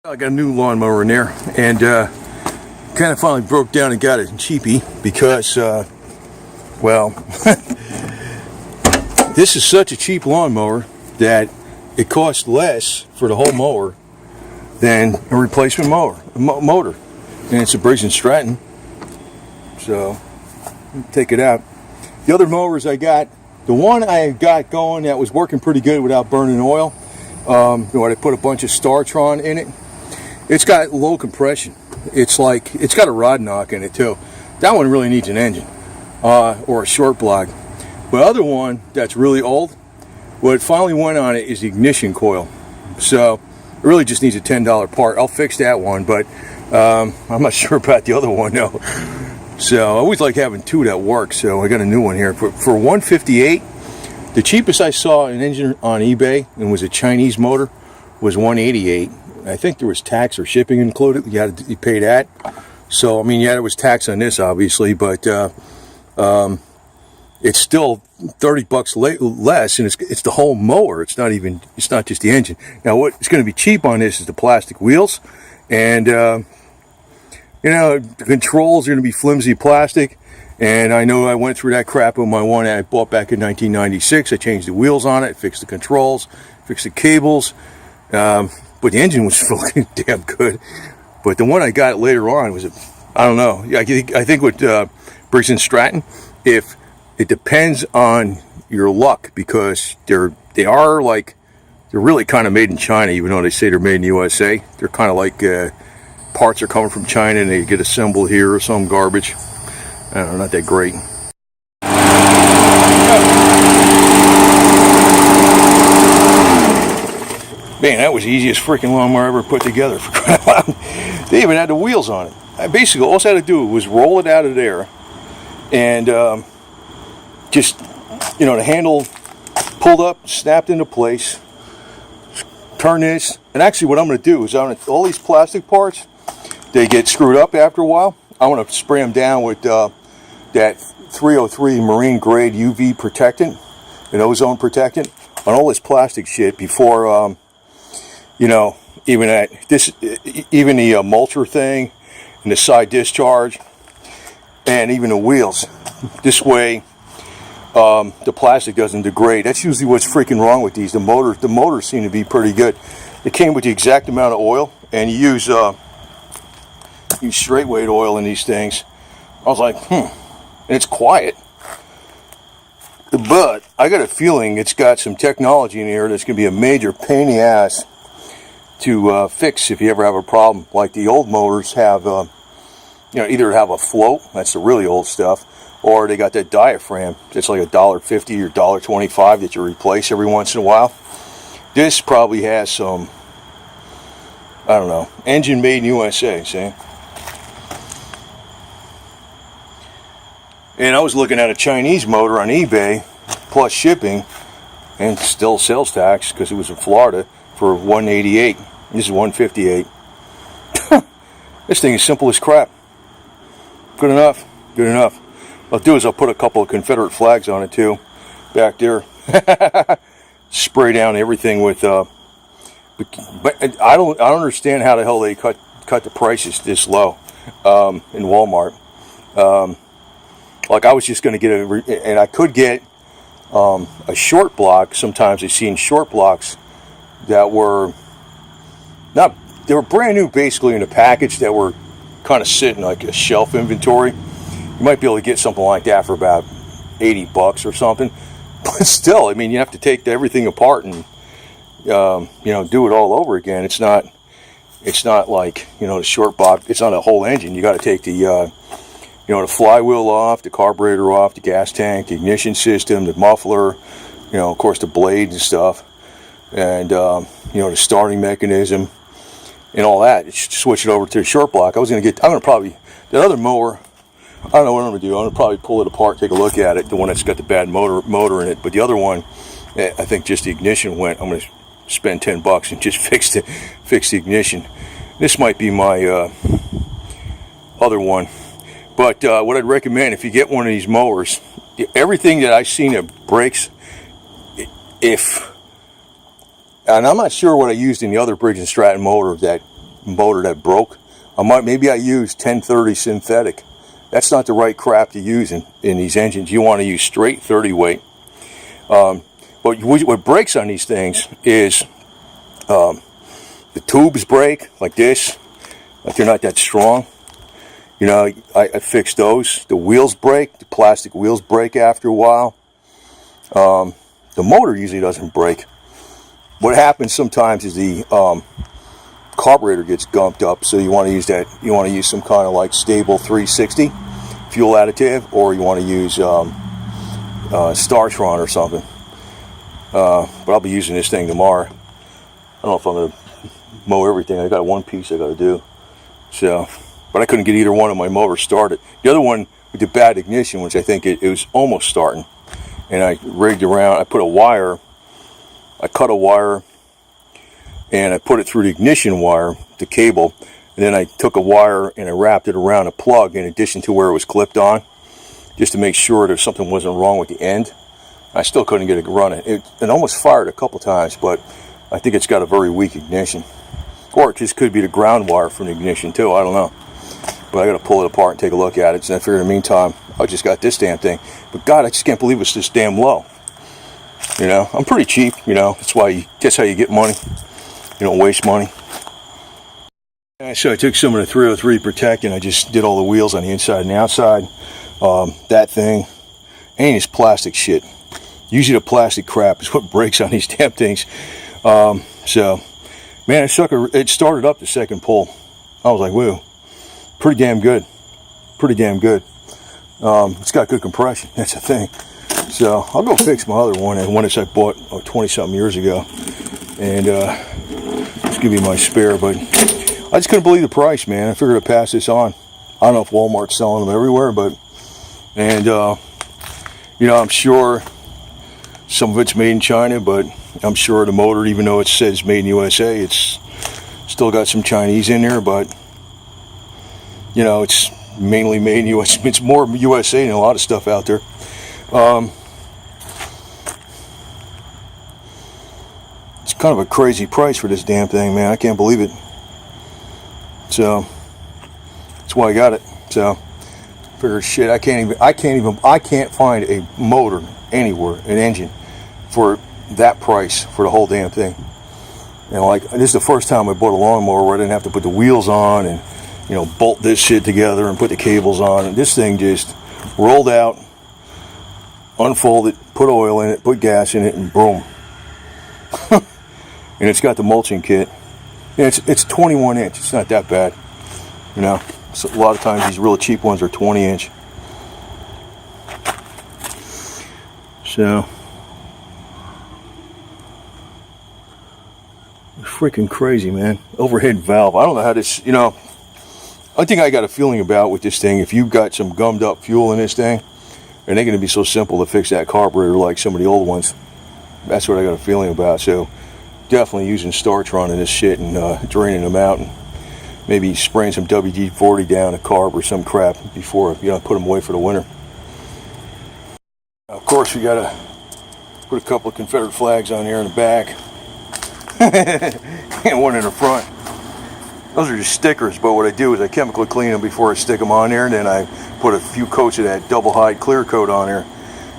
I got a new lawnmower in there, and kind of finally broke down and got it cheapy because, well, this is such a cheap lawnmower that it costs less for the whole mower than a replacement motor, and it's a Briggs & Stratton. So take it out. The other mowers I got, the one I got going that was working pretty good without burning oil, I put a bunch of Startron in it. It's got low compression. It's got a rod knock in it too. That one really needs an engine or a short block. But the other one that's really old, what finally went on it is the ignition coil. So it really just needs a $10 part. I'll fix that one, but I'm not sure about the other one though. So I always like having two that work. So I got a new one here for $158. The cheapest I saw an engine on eBay, and was a Chinese motor, was $188. I think there was tax or shipping included. You pay that. So I mean, yeah, there was tax on this, obviously, but it's still $30 less, and it's the whole mower. It's not just the engine. Now, what's going to be cheap on this is the plastic wheels, and the controls are going to be flimsy plastic. And I know I went through that crap on my one I bought back in 1996. I changed the wheels on it, fixed the controls, fixed the cables. But the engine was fucking damn good. But the one I got later on was, I don't know. I think with Briggs & Stratton, if it depends on your luck, because they're really kind of made in China, even though they say they're made in the USA. They're kind of like parts are coming from China and they get assembled here or some garbage. I don't know, not that great. Man, that was the easiest freaking lawnmower I ever put together. For crying out loud. They even had the wheels on it. Basically, all I had to do was roll it out of there, and just, the handle pulled up, snapped into place. Turn this, and actually, what I'm going to do is all these plastic parts, they get screwed up after a while. I want to spray them down with that 303 marine grade UV protectant, an ozone protectant, on all this plastic shit before. Even the mulcher thing and the side discharge and even the wheels. This way, the plastic doesn't degrade. That's usually what's freaking wrong with these. The motors seem to be pretty good. It came with the exact amount of oil, and you use straight weight oil in these things. I was like, and it's quiet. But I got a feeling it's got some technology in here that's going to be a major pain in the ass to fix if you ever have a problem. Like the old motors have, either have a float, that's the really old stuff, or they got that diaphragm. It's like $1.50 or $1.25 that you replace every once in a while. This probably has some, I don't know, engine made in USA, see? And I was looking at a Chinese motor on eBay, plus shipping, and still sales tax, because it was in Florida, for $188. This is $158. This thing is simple as crap. Good enough. Good enough. What I'll do is I'll put a couple of Confederate flags on it too, back there. Spray down everything with. But I don't understand how the hell they cut the prices this low in Walmart. Like I was just going to get and I could get a short block. Sometimes I've seen short blocks that were they were brand new, basically in a package, that were kind of sitting like a shelf inventory. You might be able to get something like that for about $80 or something. But still, I mean, you have to take everything apart and do it all over again. It's not like the short block. It's not a whole engine. You got to take the the flywheel off, the carburetor off, the gas tank, the ignition system, the muffler, of course the blades and stuff, and the starting mechanism and all that. Switch it over to a short block. I'm going to probably, the other mower, I don't know what I'm going to do. I'm going to probably pull it apart, take a look at it, the one that's got the bad motor in it. But the other one, I think just the ignition went. I'm going to spend $10 and just fix the ignition. This might be my other one. But what I'd recommend, if you get one of these mowers, everything that I've seen that breaks, and I'm not sure what I used in the other Briggs & Stratton motor that motor that broke. Maybe I used 1030 synthetic. That's not the right crap to use in these engines. You want to use straight 30 weight. But what breaks on these things is the tubes break like this, like they're not that strong. You know, I fixed those. The wheels break. The plastic wheels break after a while. The motor usually doesn't break. What happens sometimes is the carburetor gets gumped up, so you want to use that. You want to use some kind of like stable 360 fuel additive, or you want to use Startron or something. But I'll be using this thing tomorrow. I don't know if I'm going to mow everything. I got one piece I got to do. So, but I couldn't get either one of my motors started. The other one with the bad ignition, which I think it was almost starting, and I rigged around. I put a wire. I cut a wire and I put it through the ignition wire, the cable, and then I took a wire and I wrapped it around a plug in addition to where it was clipped on, just to make sure that something wasn't wrong with the end. I still couldn't get it running. It almost fired a couple times, but I think it's got a very weak ignition. Or it just could be the ground wire from the ignition too, I don't know. But I got to pull it apart and take a look at it. So I figured in the meantime, I just got this damn thing. But God, I just can't believe it's this damn low. You know, I'm pretty cheap, you know. That's how you get money. You don't waste money. So I took some of the 303 Protect and I just did all the wheels on the inside and the outside. That thing ain't this plastic shit. Usually the plastic crap is what breaks on these damn things. So, man, it started up the second pull. I was like, whoa, pretty damn good. Pretty damn good. It's got good compression. That's the thing. So I'll go fix my other one, and one that I bought 20-something years ago, and just give you my spare. But I just couldn't believe the price, man. I figured I'd pass this on. I don't know if Walmart's selling them everywhere, but you know, I'm sure some of it's made in China, but I'm sure the motor, even though it says made in USA, it's still got some Chinese in there. But you know, it's mainly made in USA. It's more USA than a lot of stuff out there. It's kind of a crazy price for this damn thing, man. I can't believe it. So that's why I got it. So figure shit, I can't find a motor anywhere, an engine for that price for the whole damn thing. And like, this is the first time I bought a lawnmower where I didn't have to put the wheels on and, you know, bolt this shit together and put the cables on. And this thing just rolled out, unfolded, put oil in it, put gas in it, and boom. And it's got the mulching kit. And it's 21 inch. It's not that bad, you know. So a lot of times these really cheap ones are 20 inch. So freaking crazy, man. Overhead valve. I don't know how this, you know. I think I got a feeling about with this thing, if you've got some gummed up fuel in this thing, it ain't going to be so simple to fix that carburetor like some of the old ones. That's what I got a feeling about. So definitely using Startron in this shit and draining them out, and maybe spraying some WD-40 down a carb or some crap before, you know, put them away for the winter. Of course, we got to put a couple of Confederate flags on here in the back and one in the front. Those are just stickers, but what I do is I chemically clean them before I stick them on there, and then I put a few coats of that double hide clear coat on there.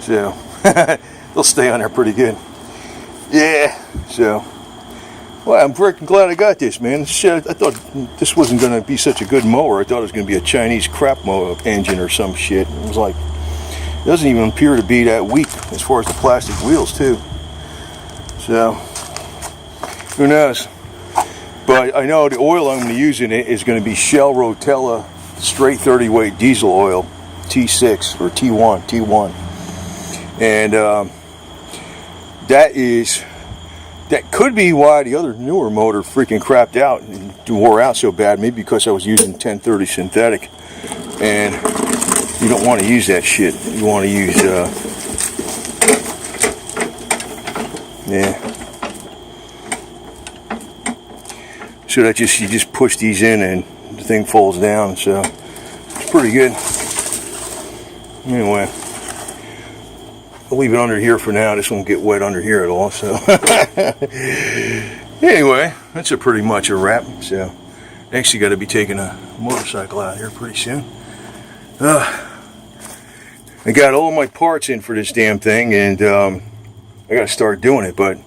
So they'll stay on there pretty good. Yeah, so well, I'm freaking glad I got this, man. Shit, I thought this wasn't going to be such a good mower. I thought it was going to be a Chinese crap mower engine or some shit. It was like, it doesn't even appear to be that weak as far as the plastic wheels too. So who knows? But I know the oil I'm going to use in it is going to be Shell Rotella straight 30 weight diesel oil, T6 or T1. And that could be why the other newer motor freaking crapped out and wore out so bad. Maybe because I was using 1030 synthetic, and you don't want to use that shit. You want to use yeah. So that you just push these in and the thing folds down. So it's pretty good. Anyway, I'll leave it under here for now. This won't get wet under here at all. So anyway, that's pretty much a wrap. So Actually got to be taking a motorcycle out here pretty soon. I got all my parts in for this damn thing, and I got to start doing it, but it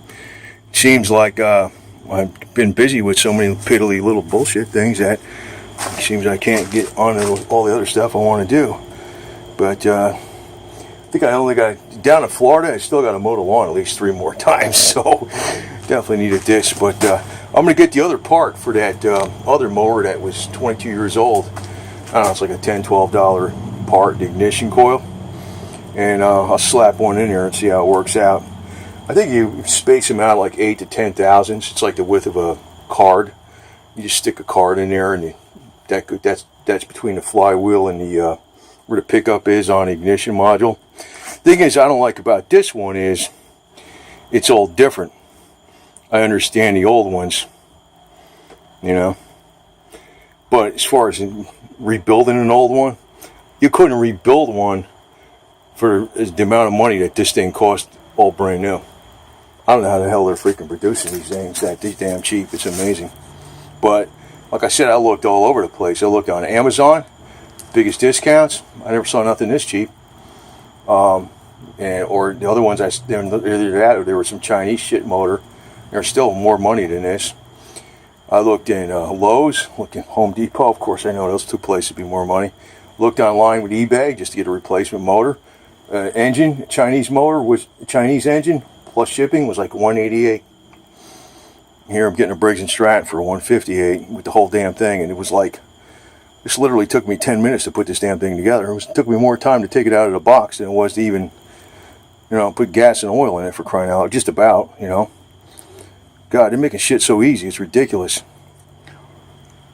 seems like I've been busy with so many piddly little bullshit things that it seems I can't get on to all the other stuff I want to do. But I think I only got down in Florida. I still got to mow the lawn at least 3 more times, so definitely needed this. But I'm going to get the other part for that other mower that was 22 years old. I don't know, it's like a $10, $12 part, the ignition coil. And I'll slap one in there and see how it works out. I think you space them out like 8 to 10 thousandths. It's like the width of a card. You just stick a card in there, and that's between the flywheel and the where the pickup is on the ignition module. Thing is, I don't like about this one is it's all different. I understand the old ones, you know, but as far as rebuilding an old one, you couldn't rebuild one for the amount of money that this thing cost all brand new. I don't know how the hell they're freaking producing these things that damn cheap. It's amazing. But like I said, I looked all over the place. I looked on Amazon, biggest discounts. I never saw nothing this cheap. Or the other ones, either that or there was some Chinese shit motor. There's still more money than this. I looked in Lowe's, looked in Home Depot. Of course, I know those two places would be more money. Looked online with eBay just to get a replacement motor. Engine, Chinese motor was Chinese engine plus shipping was like $188. Here I'm getting a Briggs & Stratton for $158 with the whole damn thing, and it was like, this literally took me 10 minutes to put this damn thing together. It took me more time to take it out of the box than it was to even, put gas and oil in it, for crying out loud. Just about, God, they're making shit so easy, it's ridiculous.